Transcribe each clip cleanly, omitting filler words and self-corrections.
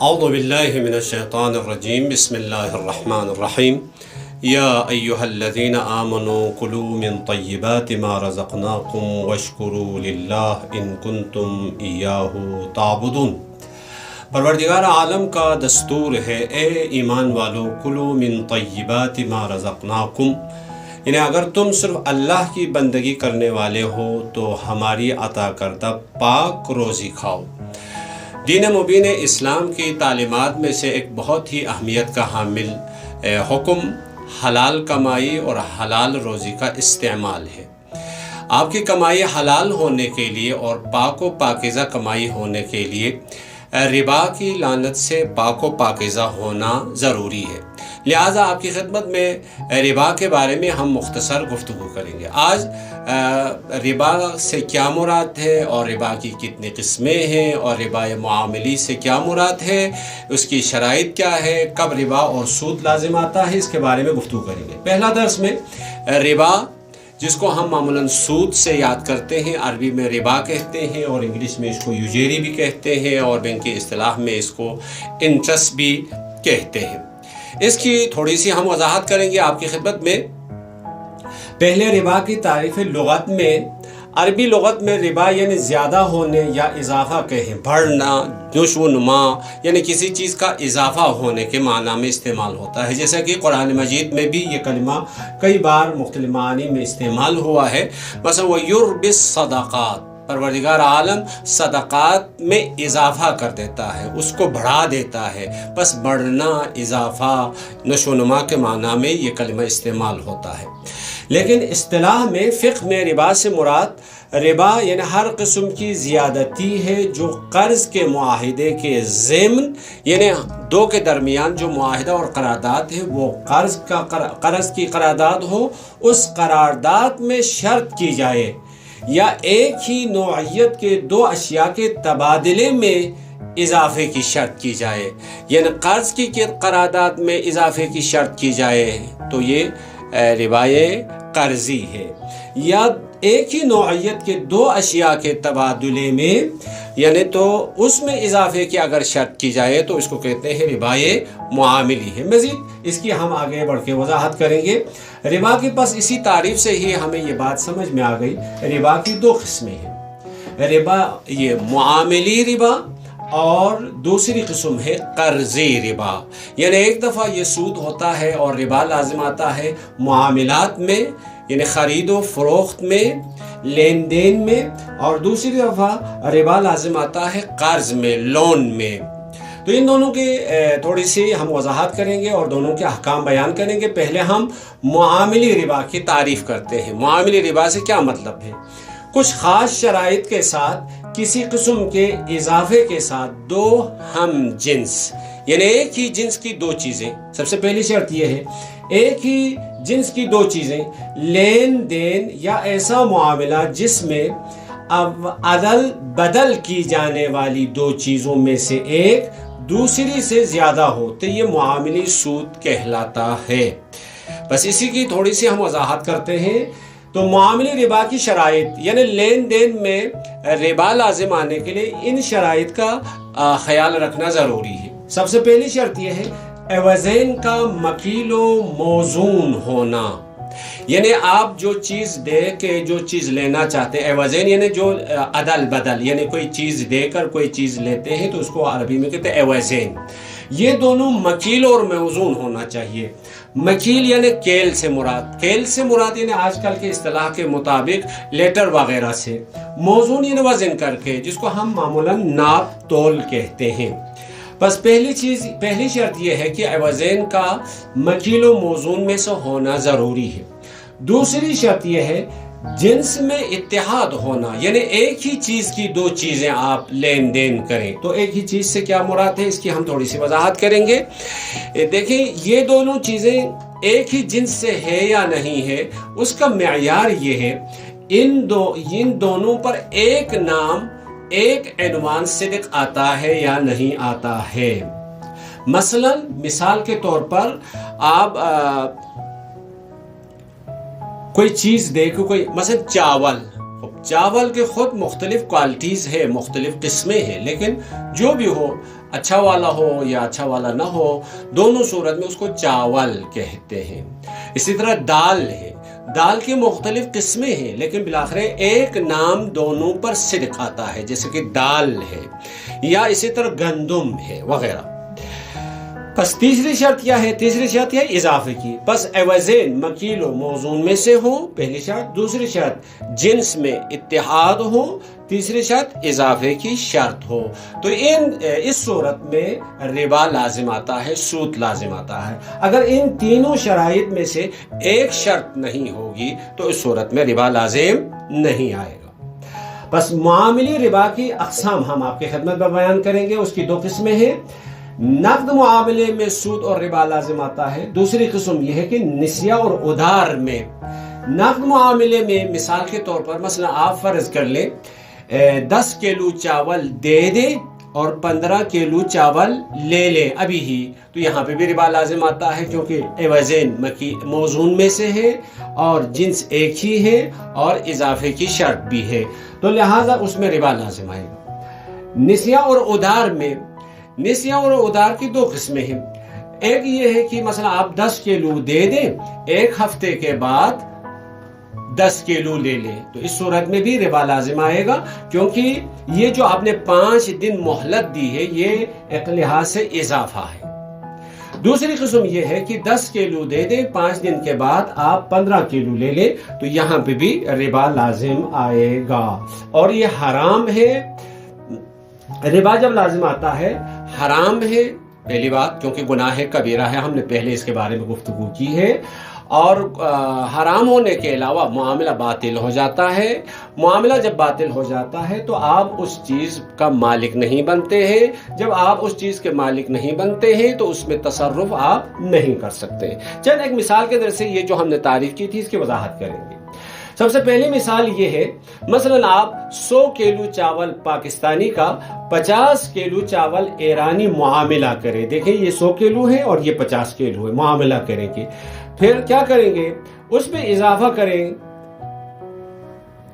اعوذ باللہ من الشیطان الرجیم بسم اللہ الرحمن الرحیم یا ایہا الذین آمنوا کلوا من طیبات ما رزقناکم واشکروا للہ ان کنتم ایاہ تعبدون۔ پروردگار عالم کا دستور ہے، اے ایمان والو، کلوا من طیبات ما رزقناکم، یعنی اگر تم صرف اللہ کی بندگی کرنے والے ہو تو ہماری عطا کردہ پاک روزی کھاؤ۔ دین مبین اسلام کی تعلیمات میں سے ایک بہت ہی اہمیت کا حامل حکم حلال کمائی اور حلال روزی کا استعمال ہے۔ آپ کی کمائی حلال ہونے کے لیے اور پاک و پاکیزہ کمائی ہونے کے لیے ربا کی لعنت سے پاک و پاکیزہ ہونا ضروری ہے۔ لہٰذا آپ کی خدمت میں ربا کے بارے میں ہم مختصر گفتگو کریں گے۔ آج ربا سے کیا مراد ہے اور ربا کی کتنی قسمیں ہیں اور ربا معاملی سے کیا مراد ہے، اس کی شرائط کیا ہے، کب ربا اور سود لازم آتا ہے، اس کے بارے میں گفتگو کریں گے۔ پہلا درس میں ربا، جس کو ہم معمولاً سود سے یاد کرتے ہیں، عربی میں ربا کہتے ہیں اور انگلش میں اس کو یوجیری بھی کہتے ہیں اور بینکی اصطلاح میں اس کو انٹرسٹ بھی کہتے ہیں۔ اس کی تھوڑی سی ہم وضاحت کریں گے آپ کی خدمت میں۔ پہلے ربا کی تعریف لغت میں، عربی لغت میں ربا یعنی زیادہ ہونے یا اضافہ کہیں، بڑھنا، نشو و نما، یعنی کسی چیز کا اضافہ ہونے کے معنی میں استعمال ہوتا ہے، جیسا کہ قرآن مجید میں بھی یہ کلمہ کئی بار مختلف معنی میں استعمال ہوا ہے۔ مثلا وَيُرْبِ الصَّدَقَاتِ، پروردگار عالم صدقات میں اضافہ کر دیتا ہے، اس کو بڑھا دیتا ہے، بس بڑھنا، اضافہ، نشو و نما کے معنی میں یہ کلمہ استعمال ہوتا ہے۔ لیکن اصطلاح میں، فقہ میں ربا سے مراد ربا یعنی ہر قسم کی زیادتی ہے جو قرض کے معاہدے کے ضمن، یعنی دو کے درمیان جو معاہدہ اور قرارداد ہے وہ قرض کی قرارداد ہو، اس قرارداد میں شرط کی جائے یا ایک ہی نوعیت کے دو اشیاء کے تبادلے میں اضافے کی شرط کی جائے، یعنی قرض کی قرارداد میں اضافے کی شرط کی جائے تو یہ ربائے قرضی ہے، یا ایک ہی نوعیت کے دو اشیاء کے تبادلے میں، یعنی تو اس میں اضافے کی اگر شرط کی جائے تو اس کو کہتے ہیں ربائے معاملی ہے۔ مزید اس کی ہم آگے بڑھ کے وضاحت کریں گے۔ ربا کی پس اسی تعریف سے ہی ہمیں یہ بات سمجھ میں آ گئی، ربا کی دو قسمیں ہیں، ربا یہ معاملی ربا اور دوسری قسم ہے قرضی ربا، یعنی ایک دفعہ یہ سود ہوتا ہے اور ربا لازم آتا ہے معاملات میں، یعنی خرید و فروخت میں، لین دین میں، اور دوسری دفعہ ربا لازم آتا ہے قرض میں، لون میں۔ تو ان دونوں کی تھوڑی سی ہم وضاحت کریں گے اور دونوں کے احکام بیان کریں گے۔ پہلے ہم معاملی ربا کی تعریف کرتے ہیں۔ معاملی ربا سے کیا مطلب ہے؟ کچھ خاص شرائط کے ساتھ کسی قسم کے اضافے کے ساتھ دو ہم جنس، یعنی ایک ہی جنس کی دو چیزیں، سب سے پہلی شرط یہ ہے ایک ہی جنس کی دو چیزیں، لین دین یا ایسا معاملہ جس میں عدل بدل کی جانے والی دو چیزوں میں سے ایک دوسری سے زیادہ ہو تو یہ معاملی سود کہلاتا ہے۔ بس اسی کی تھوڑی سی ہم وضاحت کرتے ہیں۔ تو معاملی ربا کی شرائط، یعنی لین دین میں ربا لازم آنے کے لیے ان شرائط کا خیال رکھنا ضروری ہے۔ سب سے پہلی شرط یہ ہے عوضین کا مکیل و موزون ہونا، یعنی آپ جو چیز دے کے جو چیز لینا چاہتے ہیں، عوضین یعنی جو عدل بدل، یعنی کوئی چیز دے کر کوئی چیز لیتے ہیں تو اس کو عربی میں کہتے ہیں عوضین، یہ دونوں مکیل اور موزون ہونا چاہیے۔ مکیل یعنی کیل سے مراد یعنی آج کل کے اصطلاح کے مطابق لیٹر وغیرہ سے، موزون یعنی وزن کر کے، جس کو ہم معمولاً ناپ تول کہتے ہیں۔ بس پہلی شرط یہ ہے کہ عوضین کا مکیل و موزون میں سے ہونا ضروری ہے۔ دوسری شرط یہ ہے جنس میں اتحاد ہونا، یعنی ایک ہی چیز کی دو چیزیں آپ لین دین کریں۔ تو ایک ہی چیز سے کیا مراد ہے، اس کی ہم تھوڑی سی وضاحت کریں گے۔ دیکھیں یہ دونوں چیزیں ایک ہی جنس سے ہے یا نہیں ہے، اس کا معیار یہ ہے ان دونوں پر ایک نام ایک عنوان صدق آتا ہے یا نہیں آتا ہے۔ مثال کے طور پر آپ کوئی چیز دیکھو، مثلا چاول کے خود مختلف کوالٹیز ہے، مختلف قسمیں ہیں، لیکن جو بھی ہو اچھا والا ہو یا اچھا والا نہ ہو، دونوں صورت میں اس کو چاول کہتے ہیں۔ اسی طرح دال ہے، دال کی مختلف قسمیں ہیں لیکن بالآخر ایک نام دونوں پر صدق آتا ہے، جیسے کہ دال ہے، یا اسی طرح گندم ہے وغیرہ۔ پس تیسری شرط کیا ہے؟ تیسری شرط ہے اضافے کی، پس عوضین مکیل و موزون میں سے ہو، پہلی شرط۔ دوسری شرط جنس میں اتحاد ہو، تیسری شرط اضافے کی شرط ہو۔ تو اس صورت میں ربا لازم آتا ہے، سود لازم آتا ہے۔ اگر ان تینوں شرائط میں سے ایک شرط نہیں ہوگی تو اس صورت میں ربا لازم نہیں آئے گا۔ بس معاملی ربا کی اقسام ہم آپ کی خدمت میں بیان کریں گے۔ اس کی دو قسمیں ہیں۔ نقد معاملے میں سود اور ربا لازم آتا ہے۔ دوسری قسم یہ ہے کہ نسیہ اور ادھار میں۔ نقد معاملے میں مثال کے طور پر مثلا آپ فرض کر لیں 10 کلو چاول دے دیں اور 15 کلو چاول لے لیں ابھی ہی، تو یہاں پہ بھی ربا لازم آتا ہے کیونکہ عوضین موزون میں سے ہے اور جنس ایک ہی ہے اور اضافے کی شرط بھی ہے، تو لہٰذا اس میں ربا لازم آئے گا۔ نسیہ اور ادھار میں، نسیہ اور ادھار کی دو قسمیں ہیں۔ ایک یہ ہے کہ مثلا آپ 10 کلو دے دیں، ایک ہفتے کے بعد 10 کلو لے لیں، تو اس صورت میں بھی ربا لازم آئے گا کیونکہ یہ جو آپ نے 5 دن مہلت دی ہے یہ ایک لحاظ سے اضافہ ہے۔ دوسری قسم یہ ہے کہ 10 کلو دے دیں، 5 دن کے بعد آپ 15 کلو لے لیں، تو یہاں پہ بھی ربا لازم آئے گا اور یہ حرام ہے۔ ربا جب لازم آتا ہے حرام ہے، پہلی بات کیونکہ گناہ کبیرہ ہے، ہم نے پہلے اس کے بارے میں گفتگو کی ہے، اور حرام ہونے کے علاوہ معاملہ باطل ہو جاتا ہے۔ معاملہ جب باطل ہو جاتا ہے تو آپ اس چیز کا مالک نہیں بنتے ہیں، جب آپ اس چیز کے مالک نہیں بنتے ہیں تو اس میں تصرف آپ نہیں کر سکتے۔ چند ایک مثال کے ذریعے سے یہ جو ہم نے تعریف کی تھی اس کی وضاحت کریں گے۔ سب سے پہلی مثال یہ ہے، مثلا آپ 100 کلو چاول پاکستانی کا 50 کلو چاول ایرانی معاملہ کریں۔ دیکھیں یہ 100 کلو ہے اور یہ 50 کلو ہے، معاملہ کریں گے۔ پھر کیا کریں گے؟ اس میں اضافہ کریں،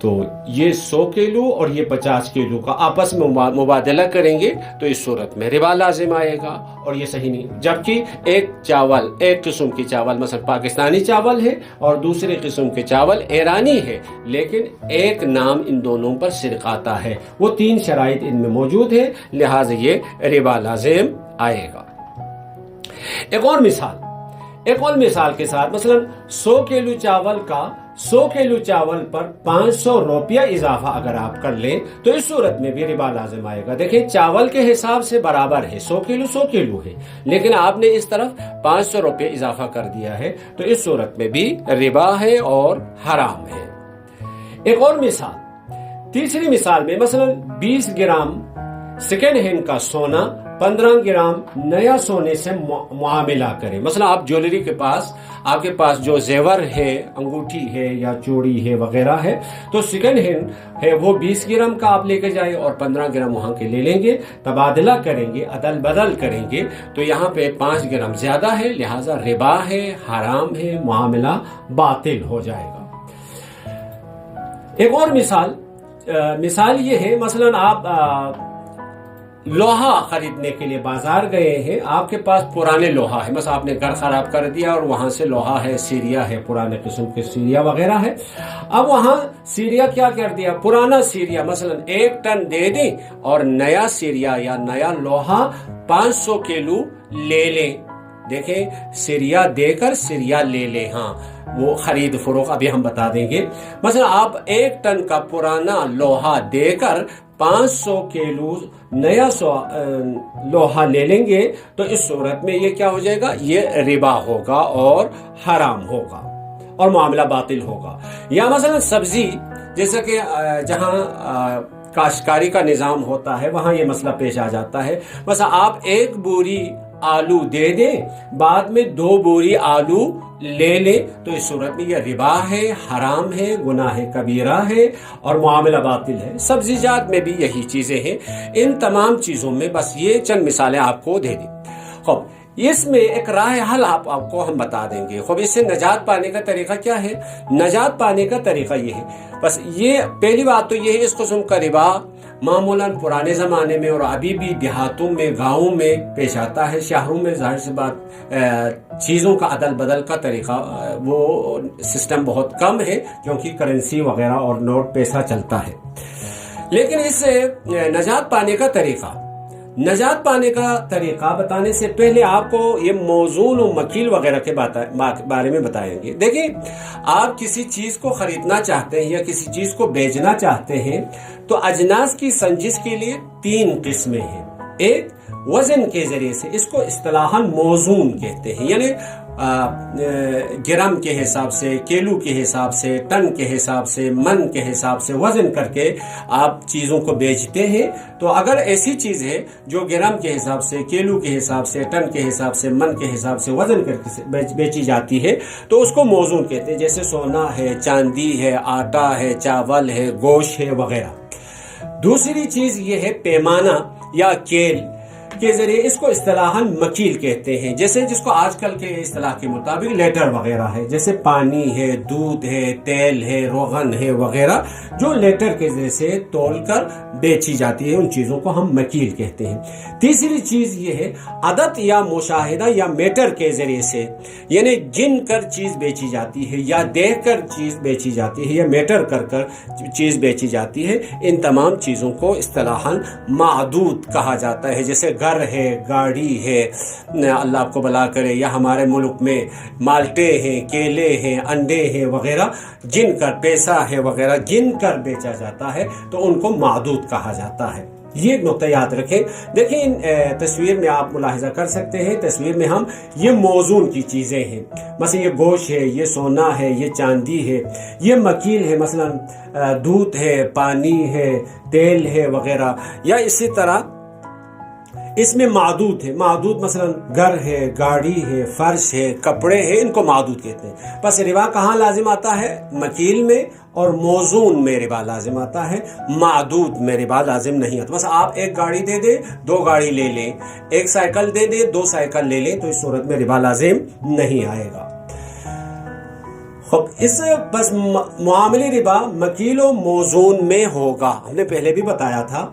تو یہ 100 کلو اور یہ 50 کلو کا آپس میں مبادلہ کریں گے تو اس صورت میں ربا لازم آئے گا، اور یہ صحیح نہیں۔ جبکہ ایک قسم کی چاول مثلا پاکستانی چاول ہے اور دوسری قسم کے چاول ایرانی ہے، لیکن ایک نام ان دونوں پر صدق آتا ہے، وہ 3 شرائط ان میں موجود ہے، لہٰذا یہ ربا لازم آئے گا۔ ایک اور مثال کے ساتھ مثلا 100 کلو چاول کا 100 کلو چاول پر 500 روپیہ اضافہ اگر آپ کر لیں تو اس صورت میں بھی ربا لازم آئے گا۔ دیکھیں چاول کے حساب سے برابر ہے، 100 کلو ہے، لیکن آپ نے اس طرف 500 روپے اضافہ کر دیا ہے، تو اس صورت میں بھی ربا ہے اور حرام ہے۔ ایک اور مثال، تیسری مثال میں مثلا 20 گرام سیکنڈ ہینڈ کا سونا 15 گرام نیا سونے سے معاملہ کریں۔ مثلا آپ جویلری کے پاس، آپ کے پاس جو زیور ہے، انگوٹھی ہے یا چوڑی ہے وغیرہ ہے، تو سیکنڈ ہینڈ ہے وہ 20 گرام کا آپ لے کے جائیں اور 15 گرام وہاں کے لے لیں گے، تبادلہ کریں گے، عدل بدل کریں گے، تو یہاں پہ 5 گرام زیادہ ہے، لہٰذا ربا ہے، حرام ہے، معاملہ باطل ہو جائے گا۔ ایک اور مثال یہ ہے، مثلا آپ لوہا خریدنے کے لیے بازار گئے ہیں، آپ کے پاس پرانے لوہا ہے، مثلا آپ نے گھر خراب کر دیا اور وہاں سے لوہا ہے، سیریا ہے، پرانے قسم کے سیریا وغیرہ ہے، اب وہاں سیریا کیا کر دیا، پرانا سیریا مثلا 1 ٹن دے دیں اور نیا سیریا یا نیا لوہا 500 کلو لے لیں۔ دیکھیں سیریا دے کر سیریا لے لیں، ہاں وہ خرید فروخت ابھی ہم بتا دیں گے۔ مثلا آپ 1 ٹن کا پرانا لوہا دے کر 500 کلو نیا لوہا لے لیں گے، تو اس صورت میں یہ کیا ہو جائے گا، یہ ربا ہوگا اور حرام ہوگا اور معاملہ باطل ہوگا۔ یا مثلا سبزی، جیسا کہ جہاں کاشتکاری کا نظام ہوتا ہے وہاں یہ مسئلہ پیش آ جاتا ہے، مثلا آپ 1 بوری آلو دے دیں، بعد میں 2 بوری آلو لے لیں، تو اس صورت میں یہ ربا ہے، حرام ہے، گناہ کبیرہ ہے اور معاملہ باطل ہے۔ سبزی جات میں بھی یہی چیزیں ہیں۔ ان تمام چیزوں میں بس یہ چند مثالیں آپ کو دے دیں۔ خب اس میں ایک راہ حل آپ کو ہم بتا دیں گے. خوب اس سے نجات پانے کا طریقہ کیا ہے؟ نجات پانے کا طریقہ یہ ہے. بس یہ پہلی بات تو یہ ہے، اس قسم کا ربا معمولاً پرانے زمانے میں اور ابھی بھی دیہاتوں میں، گاؤں میں پیش آتا ہے. شہروں میں ظاہر سی بات چیزوں کا عدل بدل کا طریقہ وہ سسٹم بہت کم ہے، کیونکہ کرنسی وغیرہ اور نوٹ پیسہ چلتا ہے. لیکن اس سے نجات پانے کا طریقہ بتانے سے پہلے آپ کو یہ موزون و مکیل وغیرہ کے بارے میں بتائیں گے. دیکھیں، آپ کسی چیز کو خریدنا چاہتے ہیں یا کسی چیز کو بیچنا چاہتے ہیں تو اجناس کی سنجش کے لیے 3 قسمیں ہیں. ایک وزن کے ذریعے سے، اس کو اصطلاحاً موزون کہتے ہیں، یعنی گرام کے حساب سے، کیلو کے حساب سے، ٹن کے حساب سے، من کے حساب سے وزن کر کے آپ چیزوں کو بیچتے ہیں. تو اگر ایسی چیز ہے جو گرام کے حساب سے، کیلو کے حساب سے، ٹن کے حساب سے، من کے حساب سے وزن کر کے بیچی جاتی ہے تو اس کو موزون کہتے ہیں. جیسے سونا ہے، چاندی ہے، آٹا ہے، چاول ہے، گوشت ہے وغیرہ. دوسری چیز یہ ہے پیمانہ یا کیل کے ذریعے، اس کو اصطلاحاً مکیل کہتے ہیں. جیسے جس کو آج کل کے اصطلاح کے مطابق لیٹر وغیرہ ہے، جیسے پانی ہے، دودھ ہے، تیل ہے، روغن ہے وغیرہ، جو لیٹر کے ذریعے سے تول کر بیچی جاتی ہے، ان چیزوں کو ہم مکیل کہتے ہیں. تیسری چیز یہ ہے عدد یا مشاہدہ یا میٹر کے ذریعے سے، یعنی گن کر چیز بیچی جاتی ہے یا دیکھ کر چیز بیچی جاتی ہے یا میٹر کر چیز بیچی جاتی ہے. ان تمام چیزوں کو اصطلاحاً معدود کہا جاتا ہے. جیسے گھر ہے، گاڑی ہے، اللہ آپ کو بلا کرے، یا ہمارے ملک میں مالٹے ہیں، کیلے ہیں، انڈے ہیں وغیرہ، گن کر، پیسہ ہے وغیرہ گن کر بیچا جاتا ہے تو ان کو معدود کہا جاتا ہے. یہ نقطہ یاد رکھیں. دیکھیں تصویر میں آپ ملاحظہ کر سکتے ہیں، تصویر میں ہم یہ موزون کی چیزیں ہیں، مثلا یہ گوشت ہے، یہ سونا ہے، یہ چاندی ہے. یہ مکیل ہے، مثلا دودھ ہے، پانی ہے، تیل ہے وغیرہ. یا اسی طرح اس میں معدود ہے، معدود مثلا گھر ہے، گاڑی ہے، فرش ہے، کپڑے ہیں، ان کو معدود کہتے ہیں. بس ربا کہاں لازم آتا ہے؟ مکیل میں اور موزون میں ربا لازم آتا ہے، معدود میں ربا لازم نہیں آتا. بس آپ ایک گاڑی دے دیں، 2 گاڑی لے لیں، ایک سائیکل دے دیں، 2 سائیکل لے لیں، تو اس صورت میں ربا لازم نہیں آئے گا. اس بس معاملی ربا مکیل و موزون میں ہوگا، ہم نے پہلے بھی بتایا تھا.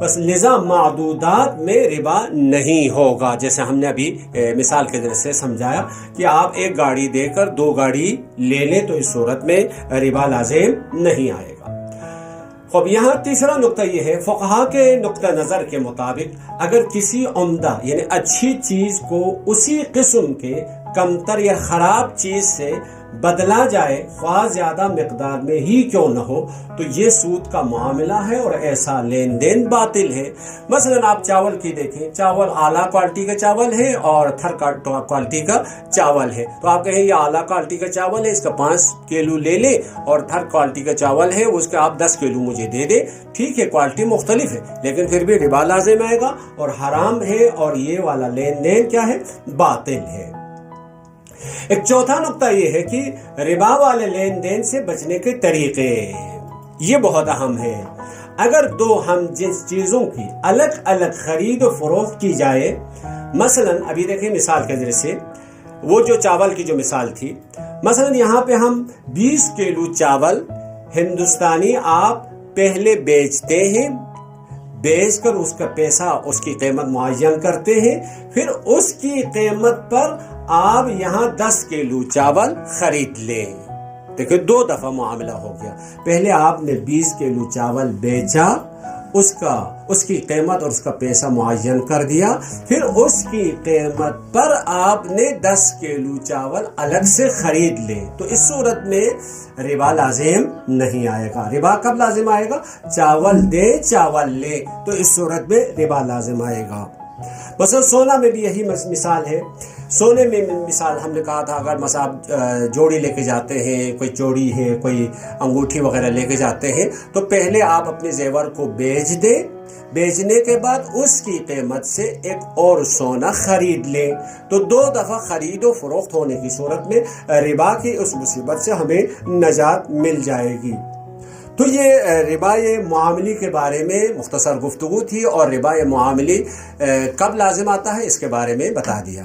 بس لذا معدودات میں ربا نہیں ہوگا، جیسے ہم نے ابھی مثال کے ذریعے سے سمجھایا کہ آپ ایک گاڑی دے کر 2 گاڑی لے لیں تو اس صورت میں ربا لازم نہیں آئے گا. اب یہاں تیسرا نقطہ یہ ہے، فقہا کے نقطہ نظر کے مطابق اگر کسی عمدہ یعنی اچھی چیز کو اسی قسم کے کمتر یا خراب چیز سے بدلا جائے، خواہ زیادہ مقدار میں ہی کیوں نہ ہو، تو یہ سود کا معاملہ ہے اور ایسا لین دین باطل ہے. مثلا آپ چاول کی دیکھیں، چاول اعلیٰ کوالٹی کا چاول ہے اور تھر کوالٹی کا چاول ہے، تو آپ کہیں یہ اعلیٰ کوالٹی کا چاول ہے، اس کا 5 کلو لے لیں، اور تھر کوالٹی کا چاول ہے اس کا آپ 10 کلو مجھے دے دیں. ٹھیک ہے، کوالٹی مختلف ہے لیکن پھر بھی ربا لازم آئے گا اور حرام ہے، اور یہ والا لین دین کیا ہے؟ باطل ہے. ایک چوتھا نقطہ یہ ہے کہ ربا والے لین دین سے بچنے کے طریقے، یہ بہت اہم ہے. اگر 2 ہم جنس چیزوں کی الگ الگ خرید و فروخت کی جائے، مثلا ابھی دیکھیں مثال کے ذریعے سے وہ جو چاول کی جو مثال تھی، مثلا یہاں پہ ہم 20 کلو چاول ہندوستانی آپ پہلے بیچتے ہیں، بیچ کر اس کا پیسہ، اس کی قیمت معین کرتے ہیں، پھر اس کی قیمت پر آپ یہاں 10 کلو چاول خرید لیں. دیکھیں 2 دفعہ معاملہ ہو گیا. پہلے آپ نے 20 کلو چاول بیچا، اس کی قیمت اور اس کا پیسہ معین کر دیا، پھر اس کی قیمت پر آپ نے 10 کلو چاول الگ سے خرید لے، تو اس صورت میں ربا لازم نہیں آئے گا. ربا کب لازم آئے گا؟ چاول دے چاول لے، تو اس صورت میں ربا لازم آئے گا. بس سونا میں بھی یہی مثال ہے. سونے میں مثال ہم نے کہا تھا، اگر مثلا آپ جوڑی لے کے جاتے ہیں، کوئی چوڑی ہے، کوئی انگوٹھی وغیرہ لے کے جاتے ہیں، تو پہلے آپ اپنے زیور کو بیچ دیں، بیچنے کے بعد اس کی قیمت سے ایک اور سونا خرید لیں، تو 2 دفعہ خرید و فروخت ہونے کی صورت میں ربا کی اس مصیبت سے ہمیں نجات مل جائے گی. تو یہ ربا معاملی کے بارے میں مختصر گفتگو تھی، اور ربا معاملی کب لازم آتا ہے اس کے بارے میں بتا دیا.